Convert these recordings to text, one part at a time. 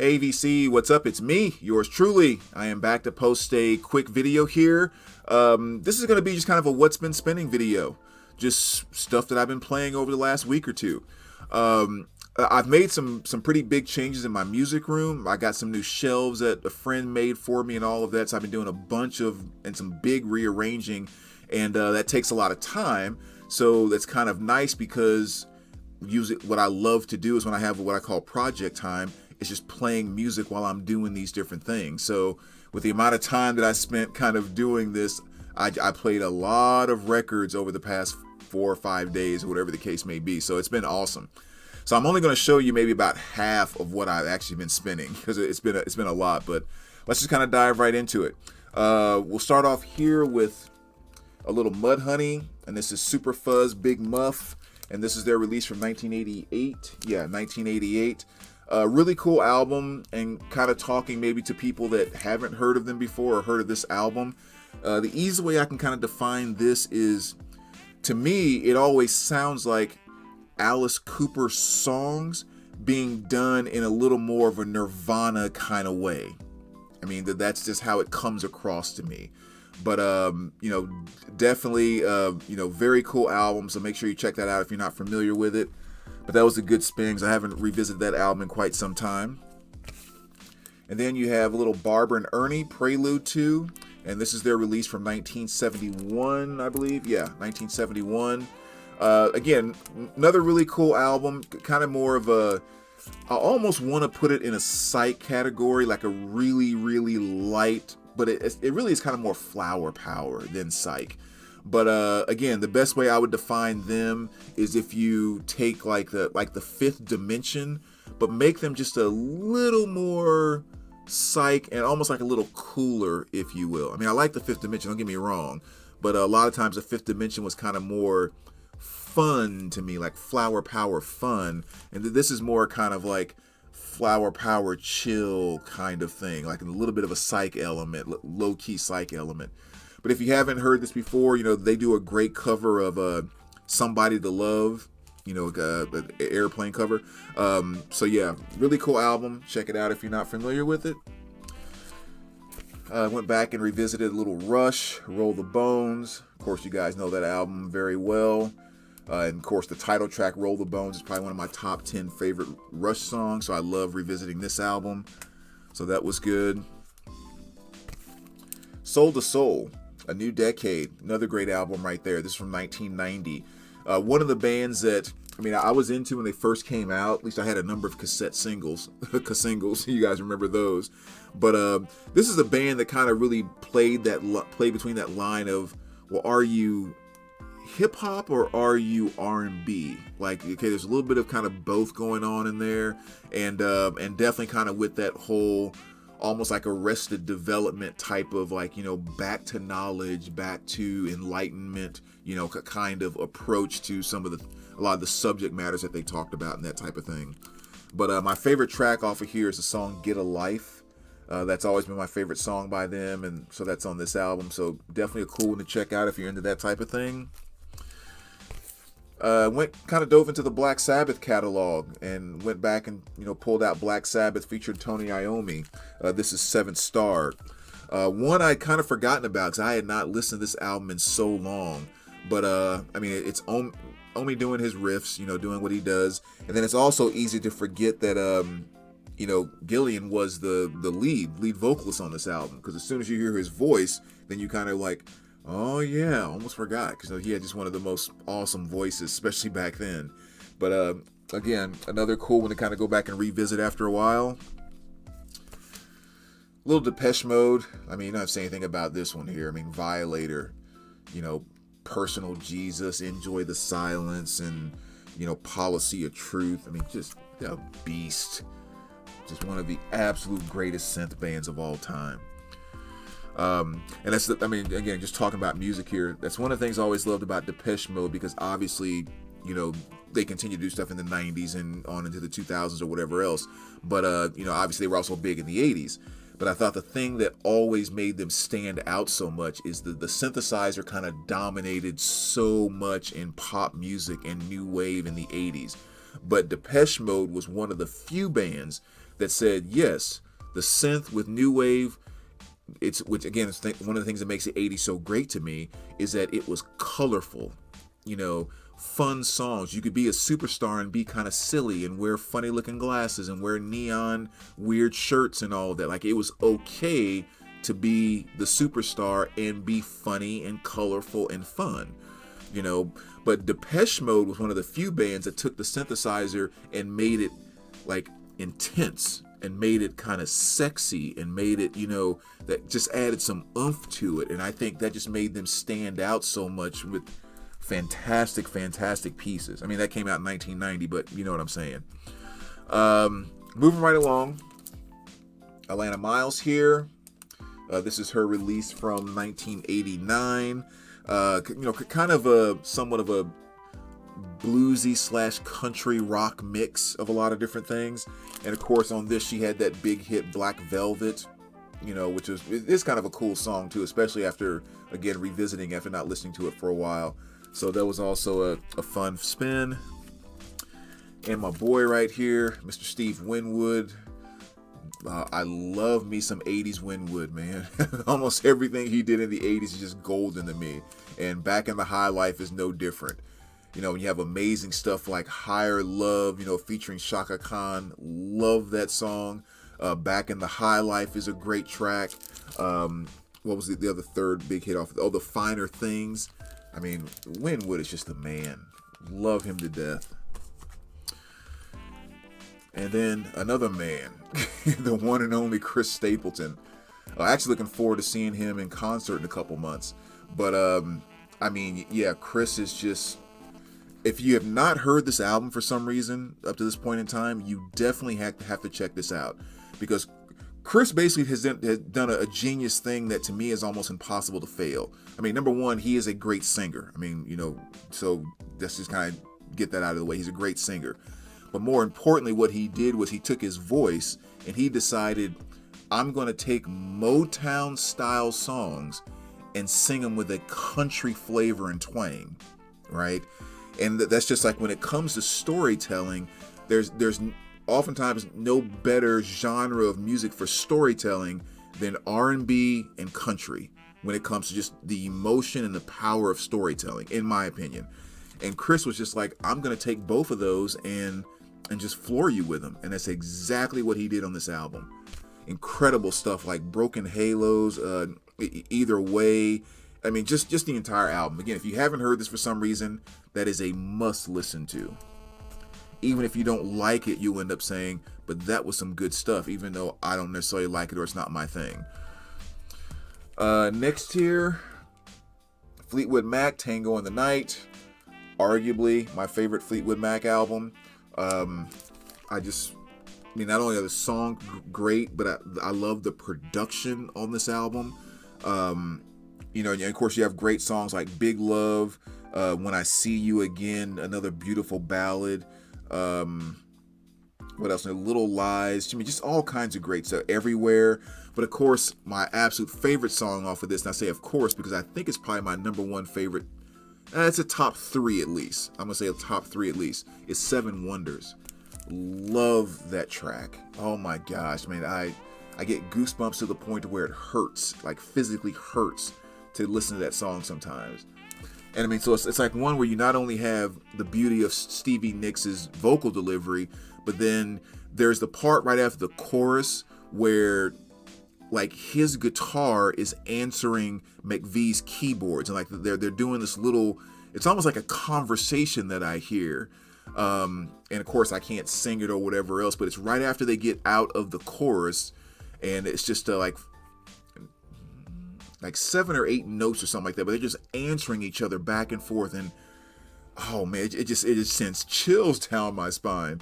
Hey VC, what's up? It's me, yours truly. I am back to post a quick video here. This is going to be just kind of a what's been spinning video. Just stuff that I've been playing over the last week or two. I've made some pretty big changes in my music room. I got some new shelves that a friend made for me and all of that. So I've been doing a bunch of and some big rearranging, and that takes a lot of time. So that's kind of nice because what I love to do is when I have what I call project time, it's just playing music while I'm doing these different things. So with the amount of time that I spent kind of doing this, I played a lot of records over the past 4 or 5 days, or whatever the case may be. So it's been awesome. So I'm only going to show you maybe about half of what I've actually been spinning because it's been a lot. But let's just kind of dive right into it. We'll start off here with a little Mudhoney, and this is Super Fuzz Big Muff, and this is their release from 1988. Yeah, 1988. Really cool album, and kind of talking maybe to people that haven't heard of them before or heard of this album. The easy way I can kind of define this is, to me, it always sounds like Alice Cooper songs being done in a little more of a Nirvana kind of way. I mean, that's just how it comes across to me. But, definitely, very cool album. So make sure you check that out if you're not familiar with it. But that was a good spin because I haven't revisited that album in quite some time. And then you have a little Barber and Ernie, Prelude 2. And this is their release from 1971, I believe. Yeah, 1971. Again, another really cool album. Kind of more of I almost want to put it in a psych category, like a really, really light, but it really is kind of more flower power than psych. But again, the best way I would define them is if you take like the Fifth Dimension, but make them just a little more psych and almost like a little cooler, if you will. I mean, I like the Fifth Dimension, don't get me wrong, but a lot of times the Fifth Dimension was kind of more fun to me, like flower power fun, and this is more kind of like flower power chill kind of thing, like a little bit of a psych element, low-key psych element. But if you haven't heard this before, they do a great cover of Somebody to Love, the Airplane cover. So yeah, really cool album. Check it out if you're not familiar with it. Went back and revisited a little Rush, Roll the Bones. Of course, you guys know that album very well. And of course, the title track, Roll the Bones, is probably one of my top 10 favorite Rush songs. So I love revisiting this album. So that was good. Soul to Soul, A New Decade, another great album right there. This is from 1990. One of the bands that, I was into when they first came out. At least I had a number of cassette singles. You guys remember those. But this is a band that kind of really played between that line of, well, are you hip hop or are you R&B? Like, okay, there's a little bit of kind of both going on in there, and definitely kind of with that whole almost like Arrested Development type of back to knowledge, back to enlightenment, kind of approach to a lot of the subject matters that they talked about and that type of thing. But my favorite track off of here is the song Get a Life. That's always been my favorite song by them, and so that's on this album. So definitely a cool one to check out if you're into that type of thing. Dove into the Black Sabbath catalog and went back and pulled out Black Sabbath featured Tony Iommi. This is Seventh Star. One I'd kind of forgotten about because I had not listened to this album in so long. But it's only doing his riffs, doing what he does, and then it's also easy to forget that Gillian was the lead vocalist on this album, because as soon as you hear his voice, then you kind of like, oh yeah, almost forgot, because he had just one of the most awesome voices, especially back then. But again, another cool one to kind of go back and revisit after a while. Little Depeche Mode. You don't have to say anything about this one here. Violator, Personal Jesus, Enjoy the Silence, and Policy of Truth. Just a beast. Just one of the absolute greatest synth bands of all time. And that's, again, just talking about music here, that's one of the things I always loved about Depeche Mode, because obviously, they continue to do stuff in the 90s and on into the 2000s or whatever else. But, obviously they were also big in the 80s. But I thought the thing that always made them stand out so much is the synthesizer kind of dominated so much in pop music and new wave in the 80s. But Depeche Mode was one of the few bands that said, yes, the synth with new wave, which again is one of the things that makes the 80s so great to me, is that it was colorful, fun songs. You could be a superstar and be kind of silly and wear funny looking glasses and wear neon weird shirts and all of that. Like, it was okay to be the superstar and be funny and colorful and fun, but Depeche Mode was one of the few bands that took the synthesizer and made it like intense and made it kind of sexy and made it, that just added some oomph to it. And I think that just made them stand out so much with fantastic pieces. I mean, that came out in 1990, but you know what I'm saying. Moving right along, Alana Miles here. This is her release from 1989. Kind of somewhat of a bluesy / country rock mix of a lot of different things. And of course, on this, she had that big hit Black Velvet, which is kind of a cool song too, especially after, again, revisiting after not listening to it for a while. So that was also a fun spin. And my boy right here, Mr. Steve Winwood. I love me some 80s Winwood, man. Almost everything he did in the 80s is just golden to me. And Back in the High Life is no different. When you have amazing stuff like Higher Love, featuring Shaka Khan. Love that song. Back in the High Life is a great track. What was the other third big hit off? The Finer Things. I mean, Winwood is just a man. Love him to death. And then another man, the one and only Chris Stapleton. Actually looking forward to seeing him in concert in a couple months. But, Chris is just... If you have not heard this album for some reason up to this point in time, you definitely have to check this out. Because Chris basically has done a genius thing that to me is almost impossible to fail. I mean, number one, he is a great singer. I mean, so let's just kind of get that out of the way. He's a great singer. But more importantly, what he did was he took his voice and he decided, I'm going to take Motown style songs and sing them with a country flavor and twang, right? And that's just like when it comes to storytelling, there's oftentimes no better genre of music for storytelling than R&B and country when it comes to just the emotion and the power of storytelling, in my opinion. And Chris was just like, I'm going to take both of those and just floor you with them. And that's exactly what he did on this album. Incredible stuff like Broken Halos, Either Way. I mean, just the entire album. Again, if you haven't heard this for some reason, that is a must listen to. Even if you don't like it, you'll end up saying, but that was some good stuff, even though I don't necessarily like it or it's not my thing. Next here, Fleetwood Mac, Tango in the Night. Arguably my favorite Fleetwood Mac album. Not only are the songs great, but I love the production on this album. And of course you have great songs like Big Love, When I See You Again, another beautiful ballad. What else? Little Lies. Just all kinds of great stuff. Everywhere. But of course, my absolute favorite song off of this, and I say of course because I think it's probably my number one favorite. It's a top 3 at least. I'm going to say a top 3 at least. It's Seven Wonders. Love that track. Oh my gosh, man. I get goosebumps to the point where it hurts, like physically hurts to listen to that song sometimes. And so it's like one where you not only have the beauty of Stevie Nicks' vocal delivery, but then there's the part right after the chorus where like his guitar is answering McVie's keyboards, and like they're doing this little, it's almost like a conversation that I hear. And of course I can't sing it or whatever else, but it's right after they get out of the chorus, and it's just like 7 or 8 notes or something like that, but they're just answering each other back and forth, and oh man, it just sends chills down my spine.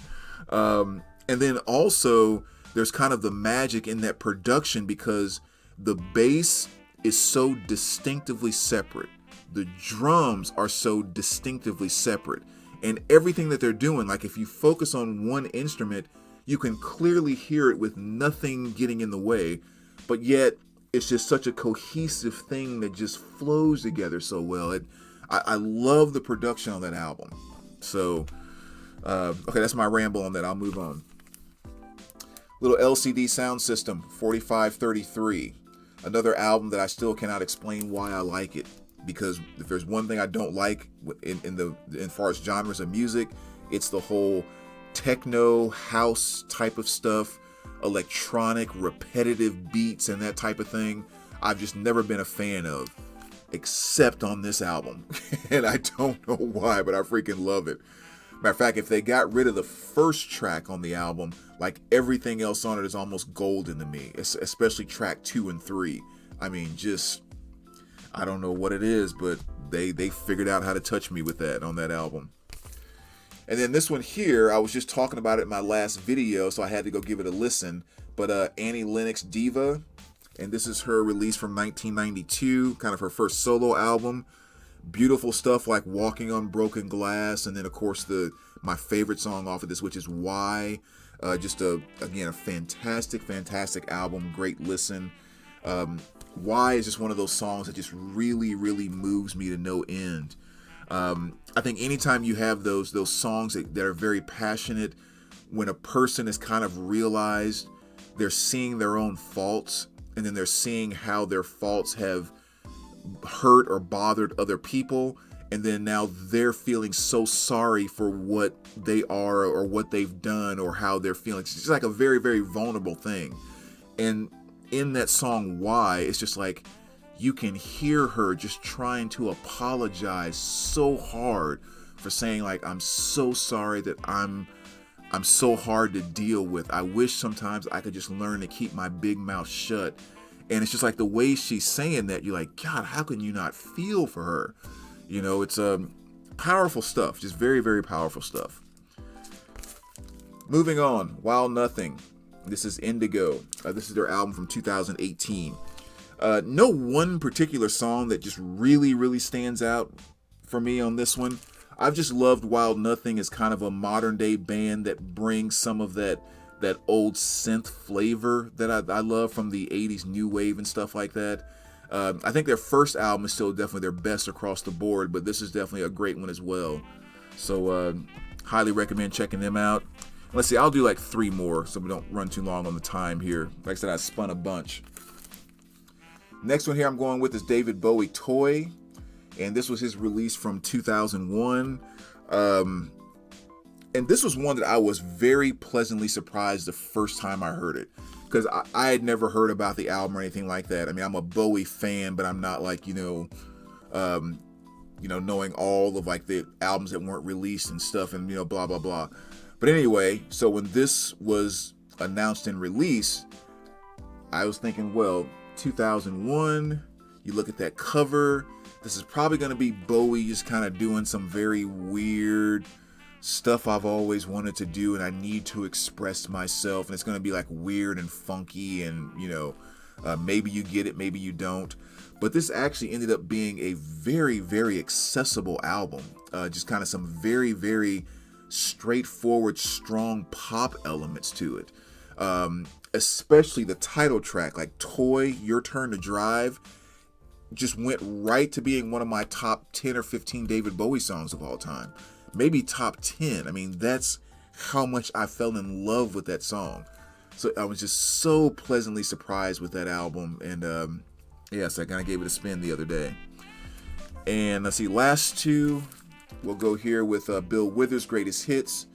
And then also there's kind of the magic in that production because the bass is so distinctively separate, the drums are so distinctively separate, and everything that they're doing, like if you focus on one instrument, you can clearly hear it with nothing getting in the way, but yet it's just such a cohesive thing that just flows together so well. I love the production on that album. So, okay, that's my ramble on that. I'll move on. Little LCD sound system, 4533. Another album that I still cannot explain why I like it. Because if there's one thing I don't like in far as genres of music, it's the whole techno house type of stuff, electronic repetitive beats and that type of thing. I've just never been a fan of, except on this album. And I don't know why, but I freaking love it. Matter of fact, if they got rid of the first track on the album, like everything else on it is almost golden to me, especially track 2 and 3. I mean, just, I don't know what it is, but they figured out how to touch me with that on that album. And then this one here, I was just talking about it in my last video, so I had to go give it a listen. But Annie Lennox Diva, and this is her release from 1992, kind of her first solo album. Beautiful stuff like Walking on Broken Glass, and then of course my favorite song off of this, which is Why. Again, a fantastic album, great listen. Why is just one of those songs that just really moves me to no end. I think anytime you have those songs that are very passionate, when a person has kind of realized they're seeing their own faults, and then they're seeing how their faults have hurt or bothered other people, and then now they're feeling so sorry for what they are or what they've done or how they're feeling. It's just like a very vulnerable thing. And in that song Why, it's just like you can hear her just trying to apologize so hard for saying like, I'm so sorry that I'm so hard to deal with. I wish sometimes I could just learn to keep my big mouth shut. And it's just like the way she's saying that, you're like, God, how can you not feel for her? You know, it's powerful stuff, just very powerful stuff. Moving on, While Nothing. This is Indigo. This is their album from 2018. No one particular song that just really stands out for me on this one. I've just loved While Nothing as kind of a modern day band that brings some of that old synth flavor that I love from the 80s new wave and stuff like that. I think their first album is still definitely their best across the board, but this is definitely a great one as well. So highly recommend checking them out. Let's see, I'll do like 3 more so we don't run too long on the time here. Like I said, I spun a bunch. Next one here I'm going with is David Bowie, Toy. And this was his release from 2001. And this was one that I was very pleasantly surprised the first time I heard it. Because I had never heard about the album or anything like that. I mean, I'm a Bowie fan, but I'm not like, knowing all of like the albums that weren't released and stuff and, blah, blah, blah. But anyway, so when this was announced and released, I was thinking, well, 2001, you look at that cover, this is probably going to be Bowie just kind of doing some very weird stuff I've always wanted to do and I need to express myself, and it's going to be like weird and funky and maybe you get it, maybe you don't. But this actually ended up being a very accessible album. Just kind of some very straightforward, strong pop elements to it. Especially the title track, like Toy, Your Turn to Drive, just went right to being one of my top 10 or 15 David Bowie songs of all time. Maybe top 10. I mean, that's how much I fell in love with that song. So I was just so pleasantly surprised with that album. And so I kind of gave it a spin the other day. And let's see, last 2, we'll go here with Bill Withers' Greatest Hits,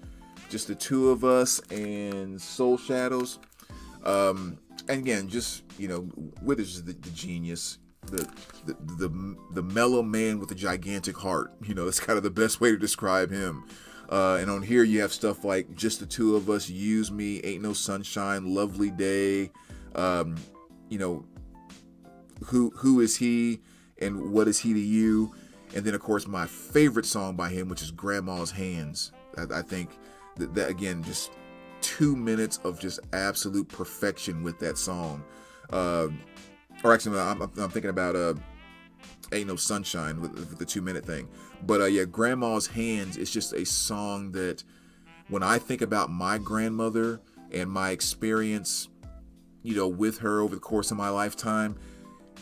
Just the Two of Us, and Soul Shadows. And again, just, Withers is the genius. The mellow man with a gigantic heart. That's kind of the best way to describe him. And on here you have stuff like Just the Two of Us, Use Me, Ain't No Sunshine, Lovely Day, Who Is He and What Is He to You? And then of course my favorite song by him, which is Grandma's Hands. I think that again, just 2 minutes of just absolute perfection with that song. Or actually, I'm thinking about Ain't No Sunshine with the 2-minute thing. But Grandma's Hands is just a song that when I think about my grandmother and my experience, with her over the course of my lifetime,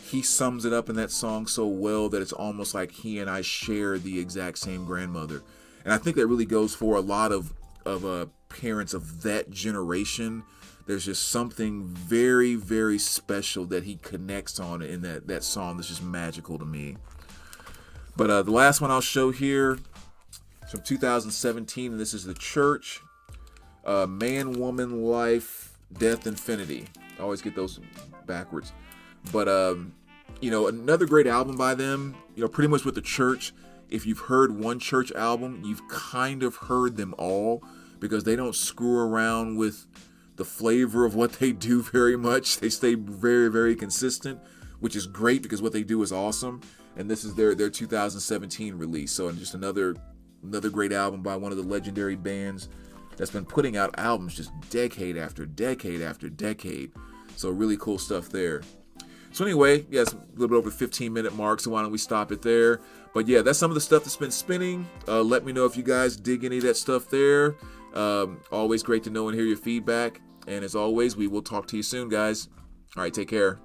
he sums it up in that song so well that it's almost like he and I share the exact same grandmother. And I think that really goes for a lot of parents of that generation. There's just something very, very special that he connects on in that song that's just magical to me. But the last one I'll show here is from 2017, and this is The Church. Man, Woman, Life, Death, Infinity. I always get those backwards. But, another great album by them, pretty much with The Church. If you've heard one Church album, you've kind of heard them all, because they don't screw around with the flavor of what they do very much. They stay very, very consistent, which is great because what they do is awesome. And this is their 2017 release. So just another great album by one of the legendary bands that's been putting out albums just decade after decade after decade. So really cool stuff there. So anyway, it's a little bit over the 15-minute mark, so why don't we stop it there? But yeah, that's some of the stuff that's been spinning. Let me know if you guys dig any of that stuff there. Always great to know and hear your feedback. And as always, we will talk to you soon, guys. All right, take care.